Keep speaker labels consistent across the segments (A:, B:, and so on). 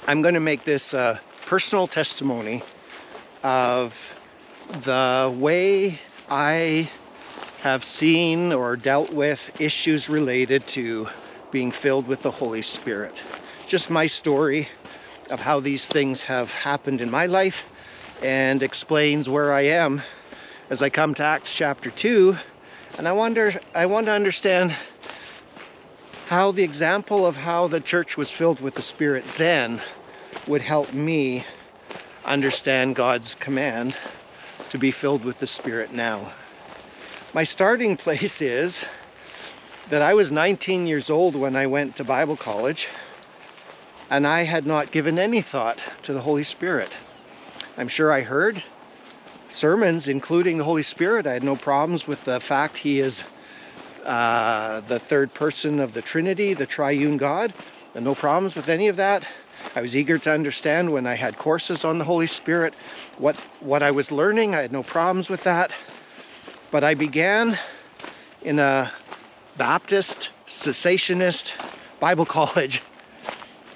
A: I'm going to make this a personal testimony of the way I have seen or dealt with issues related to being filled with the Holy Spirit. Just my story of how these things have happened in my life, and explains where I am as I come to Acts chapter 2. And I want to understand how the example of how the church was filled with the Spirit then would help me understand God's command to be filled with the Spirit now. My starting place is that I was 19 years old when I went to Bible college, and I had not given any thought to the Holy Spirit. I'm sure I heard sermons including the Holy Spirit. I had no problems with the fact He is the third person of the Trinity, the triune God, and no problems with any of that. I was eager to understand when I had courses on the Holy Spirit what I was learning. I had no problems with that. But I began in a Baptist cessationist Bible college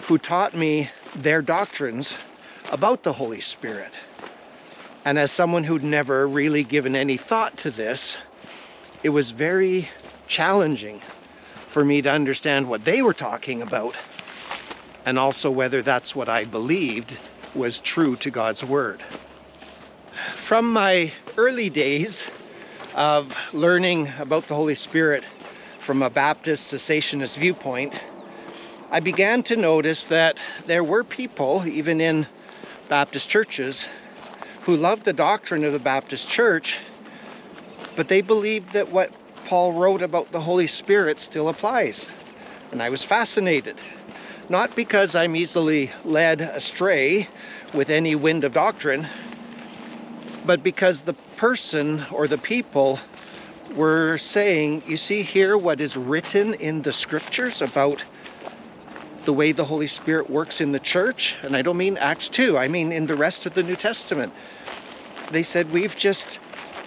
A: who taught me their doctrines about the Holy Spirit. And as someone who'd never really given any thought to this, it was very challenging for me to understand what they were talking about, and also whether that's what I believed was true to God's Word. From my early days of learning about the Holy Spirit from a Baptist cessationist viewpoint, I began to notice that there were people, even in Baptist churches, who loved the doctrine of the Baptist church, but they believed that what Paul wrote about the Holy Spirit still applies. And I was fascinated, not because I'm easily led astray with any wind of doctrine, but because the person or the people were saying, you see here what is written in the scriptures about the way the Holy Spirit works in the church. And I don't mean Acts 2, I mean in the rest of the New Testament. They said, we've just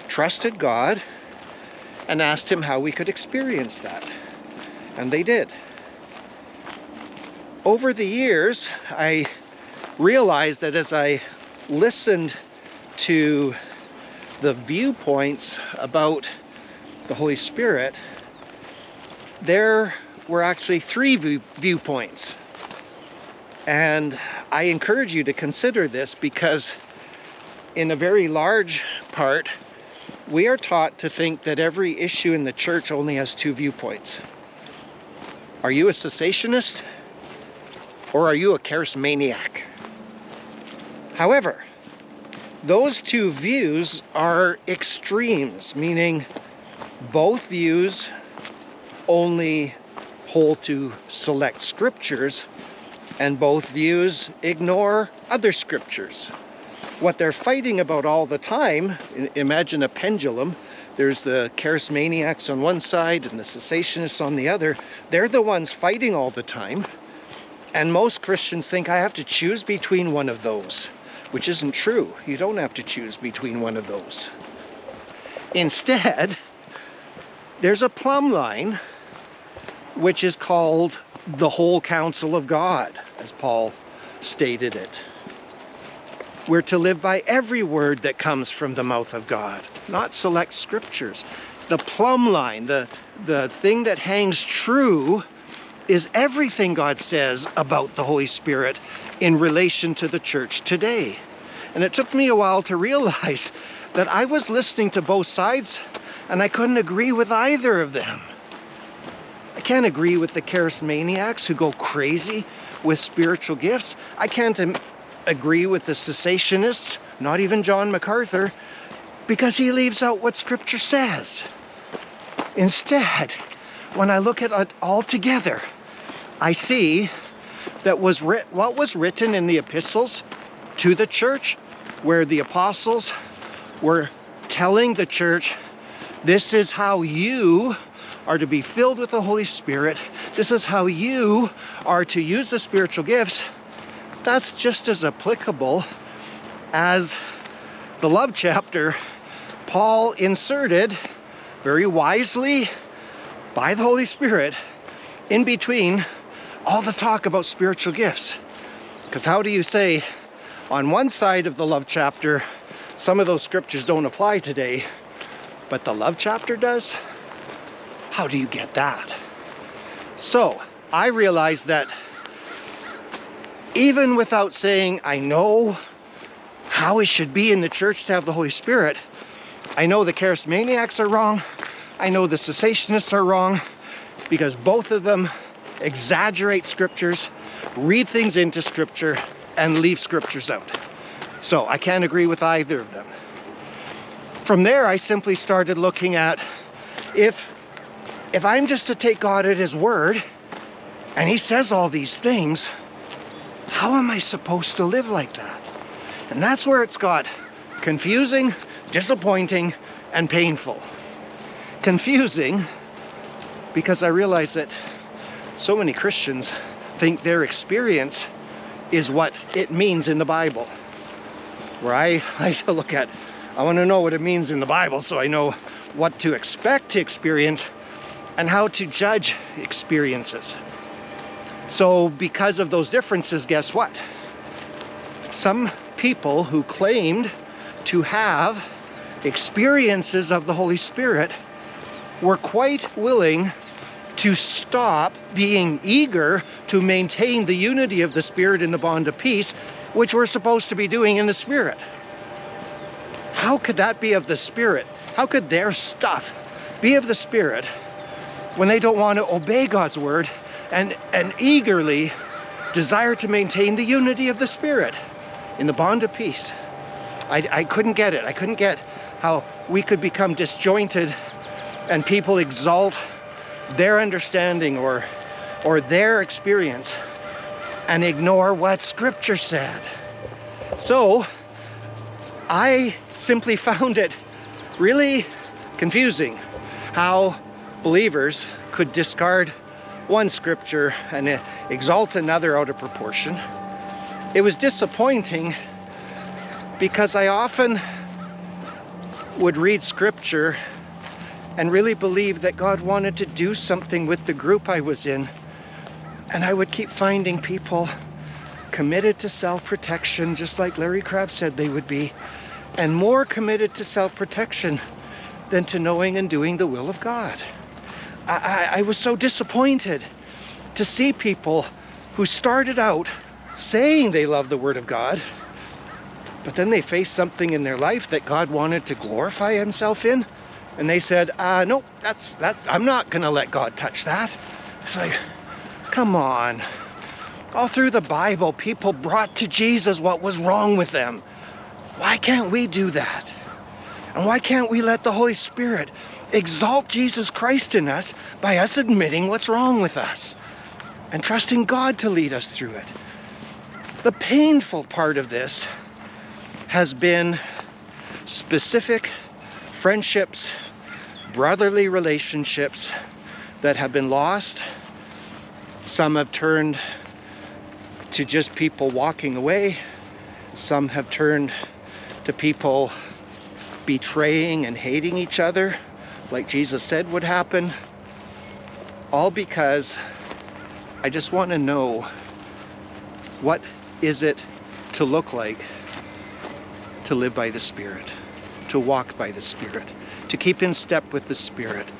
A: trusted God and asked Him how we could experience that. And they did. Over the years, I realized that as I listened to the viewpoints about the Holy Spirit, there were actually three viewpoints. And I encourage you to consider this, because in a very large part, we are taught to think that every issue in the church only has two viewpoints. Are you a cessationist, or are you a charismaniac? However, those two views are extremes, meaning both views only hold to select scriptures, and both views ignore other scriptures. What they're fighting about all the time, imagine a pendulum. There's the charismaniacs on one side and the cessationists on the other. They're the ones fighting all the time. And most Christians think I have to choose between one of those, which isn't true. You don't have to choose between one of those. Instead, there's a plumb line, which is called the whole counsel of God, as Paul stated it. We're to live by every word that comes from the mouth of God, not select scriptures. The plumb line, the thing that hangs true, is everything God says about the Holy Spirit in relation to the church today. And it took me a while to realize that I was listening to both sides, and I couldn't agree with either of them. I can't agree with the charismaniacs who go crazy with spiritual gifts. I can't agree with the cessationists, not even John MacArthur, because he leaves out what Scripture says. Instead, when I look at it all together, I see that what was written in the epistles to the church, where the apostles were telling the church, this is how you are to be filled with the Holy Spirit, this is how you are to use the spiritual gifts. That's just as applicable as the love chapter Paul inserted very wisely by the Holy Spirit in between all the talk about spiritual gifts. Because how do you say on one side of the love chapter, some of those scriptures don't apply today, but the love chapter does? How do you get that? So I realized that even without saying I know how it should be in the church to have the Holy Spirit, I know the charismaniacs are wrong. I know the cessationists are wrong, because both of them exaggerate scriptures, read things into scripture, and leave scriptures out. So I can't agree with either of them. From there, I simply started looking at if I'm just to take God at his word, and he says all these things, how am I supposed to live like that? And that's where it's got confusing, disappointing, and painful. Confusing because I realize that so many Christians think their experience is what it means in the Bible. Where I like to look at, I want to know what it means in the Bible so I know what to expect to experience and how to judge experiences. So because of those differences, guess what? Some people who claimed to have experiences of the Holy Spirit were quite willing to stop being eager to maintain the unity of the Spirit in the bond of peace, which we're supposed to be doing in the Spirit. How could that be of the Spirit? How could their stuff be of the Spirit when they don't want to obey God's word and eagerly desire to maintain the unity of the Spirit in the bond of peace? I couldn't get it. I couldn't get how we could become disjointed and people exalt their understanding or their experience and ignore what Scripture said. So I simply found it really confusing how believers could discard one scripture and exalt another out of proportion. It was disappointing because I often would read scripture and really believe that God wanted to do something with the group I was in. And I would keep finding people committed to self-protection, just like Larry Crabb said they would be, and more committed to self-protection than to knowing and doing the will of God. I was so disappointed to see people who started out saying they love the Word of God, but then they faced something in their life that God wanted to glorify himself in, and they said, no, I'm not going to let God touch that. It's like, come on. All through the Bible, people brought to Jesus what was wrong with them. Why can't we do that? And why can't we let the Holy Spirit exalt Jesus Christ in us by us admitting what's wrong with us and trusting God to lead us through it? The painful part of this has been specific friendships, brotherly relationships that have been lost. Some have turned to just people walking away. Some have turned to people betraying and hating each other, like Jesus said would happen. All because I just want to know, what is it to look like to live by the Spirit, to walk by the Spirit, to keep in step with the Spirit,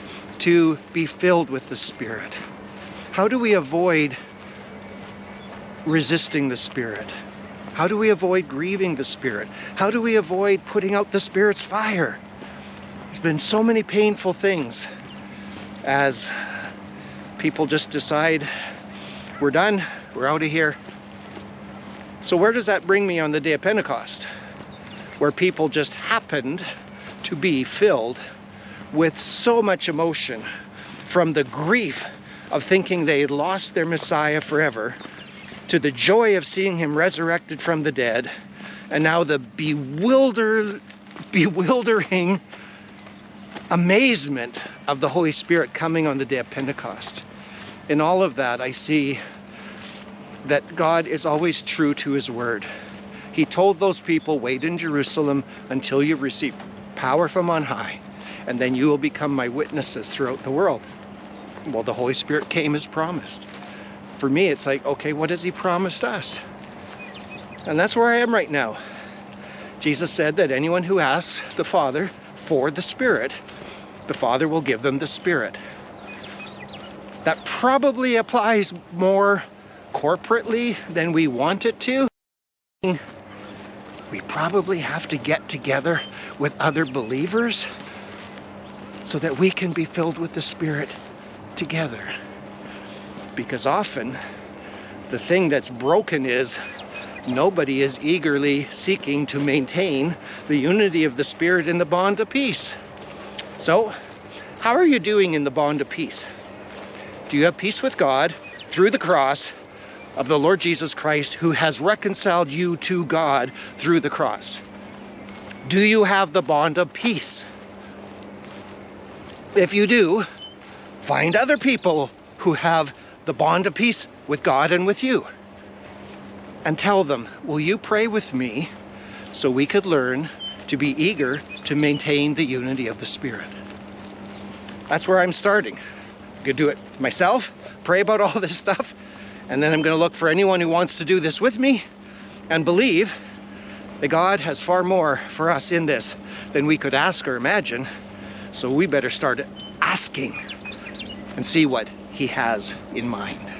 A: to be filled with the Spirit? How do we avoid resisting the Spirit? How do we avoid grieving the Spirit? How do we avoid putting out the Spirit's fire? There's been so many painful things as people just decide, we're done, we're out of here. So where does that bring me on the day of Pentecost? Where people just happened to be filled with so much emotion from the grief of thinking they had lost their Messiah forever, to the joy of seeing him resurrected from the dead, and now the bewildering amazement of the Holy Spirit coming on the day of Pentecost. In all of that, I see that God is always true to his word. He told those people, wait in Jerusalem until you receive power from on high, and then you will become my witnesses throughout the world. Well, the Holy Spirit came as promised. For me, it's like, okay, what has he promised us? And that's where I am right now. Jesus said that anyone who asks the Father for the Spirit, the Father will give them the Spirit. That probably applies more corporately than we want it to. We probably have to get together with other believers so that we can be filled with the Spirit together. Because often the thing that's broken is nobody is eagerly seeking to maintain the unity of the Spirit in the bond of peace. So, how are you doing in the bond of peace? Do you have peace with God through the cross of the Lord Jesus Christ, who has reconciled you to God through the cross? Do you have the bond of peace? If you do, find other people who have the bond of peace with God and with you, and tell them, will you pray with me so we could learn to be eager to maintain the unity of the Spirit? That's where I'm starting. I'm gonna do it myself, pray about all this stuff, and then I'm gonna look for anyone who wants to do this with me and believe that God has far more for us in this than we could ask or imagine. So we better start asking and see what He has in mind.